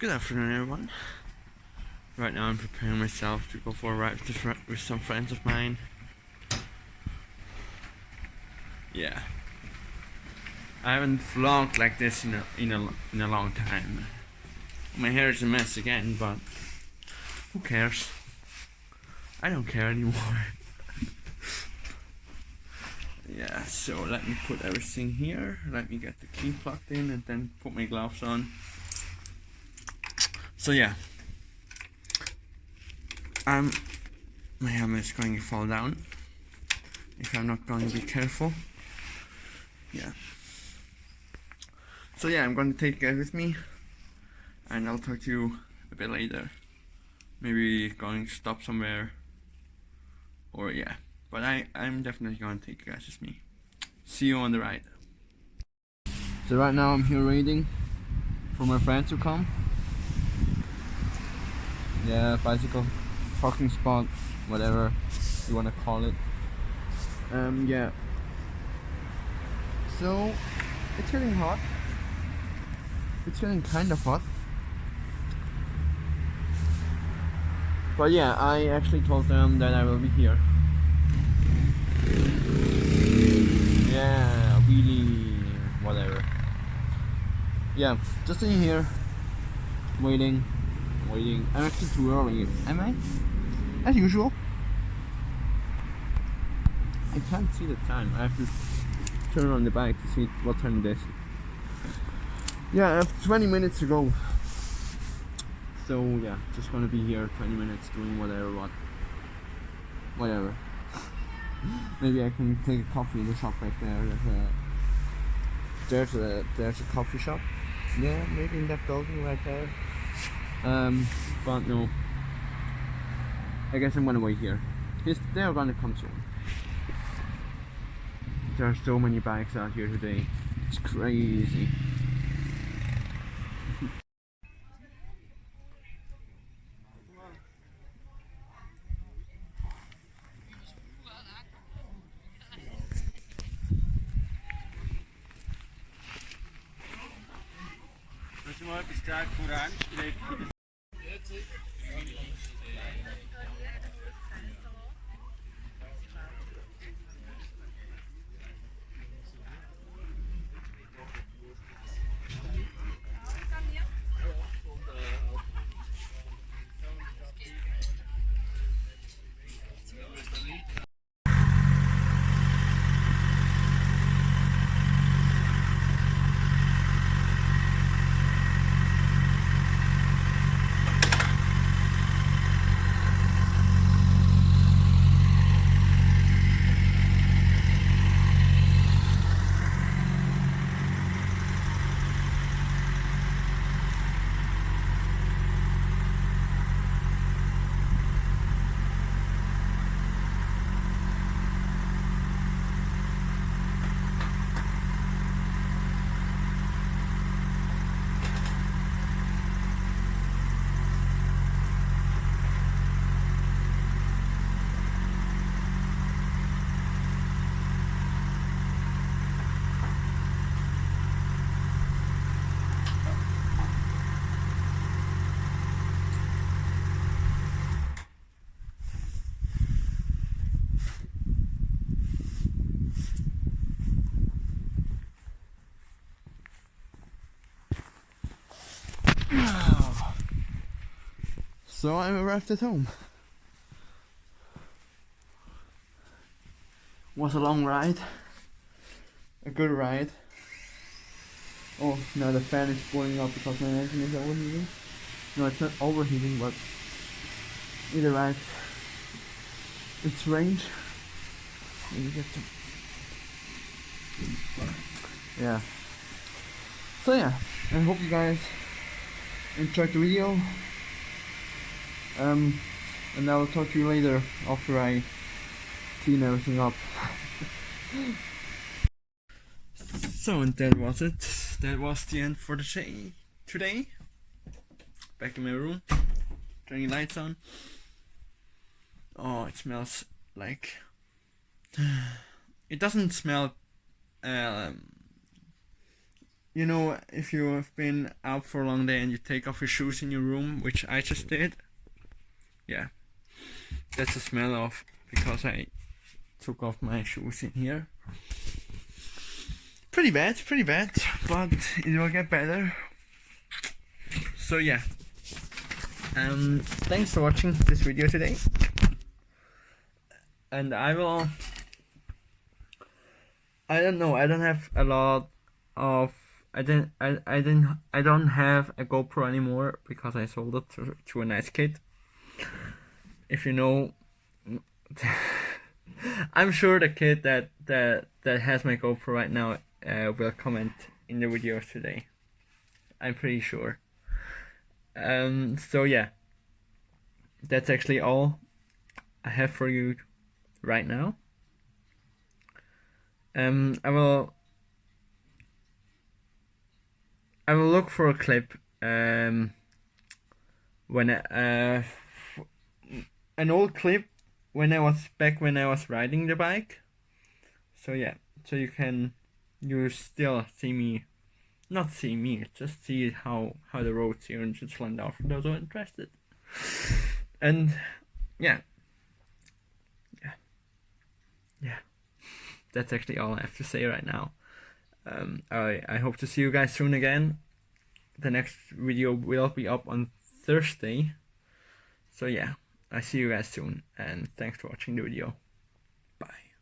Good afternoon, everyone. Right now, I'm preparing myself to go for a ride with some friends of mine. Yeah, I haven't vlogged like this in a long time. My hair is a mess again, but who cares? I don't care anymore. Yeah, so let me put everything here. Let me get the key plugged in and then put my gloves on. So yeah, my helmet is going to fall down if I'm not going to be careful. Yeah. So yeah, I'm going to take you guys with me, and I'll talk to you a bit later. Maybe going to stop somewhere, or yeah. But I'm definitely going to take you guys with me. See you on the ride. So right now I'm here waiting for my friend to come. Yeah, bicycle parking spot, whatever you wanna call it. Yeah. So it's getting hot. It's getting kind of hot. But yeah, I actually told them that I will be here. Yeah, really, whatever. Yeah, just sitting here, waiting. I'm actually too early, am I? As usual. I can't see the time. I have to turn on the bike to see what time it is. Yeah, I have 20 minutes to go. So yeah, just gonna be here 20 minutes doing whatever. Maybe I can take a coffee in the shop right there. There's a coffee shop. Yeah, maybe in that building right there. But no. I guess I'm gonna wait here. They're gonna come soon. There are so many bikes out here today. It's crazy. So I'm arrived at home. Was a long ride. A good ride. Oh, now the fan is blowing up because my engine is overheating. No, it's not overheating, but it arrived. It's range. Maybe get some. Yeah. So yeah, I hope you guys enjoyed the video. And I will talk to you later after I clean everything up. So, and that was it. That was the end for the day today. Back in my room, turning lights on. Oh, it smells like. It doesn't smell you know, if you have been out for a long day and you take off your shoes in your room, which I just did, yeah, that's the smell of, because I took off my shoes in here. Pretty bad, but it will get better. So yeah, thanks for watching this video today, and I don't know, I don't have a lot of, I don't have a GoPro anymore because I sold it to a nice kid. If you know, I'm sure the kid that has my GoPro right now will comment in the videos today. I'm pretty sure. So yeah, that's actually all I have for you right now. I will look for a clip when an old clip when I was riding the bike. So yeah, so you still see me, not see me, just see how the roads here in Switzerland are for those who are interested. And yeah, that's actually all I have to say right now. I hope to see you guys soon again. The next video will be up on Thursday. So yeah, I see you guys soon, and thanks for watching the video. Bye.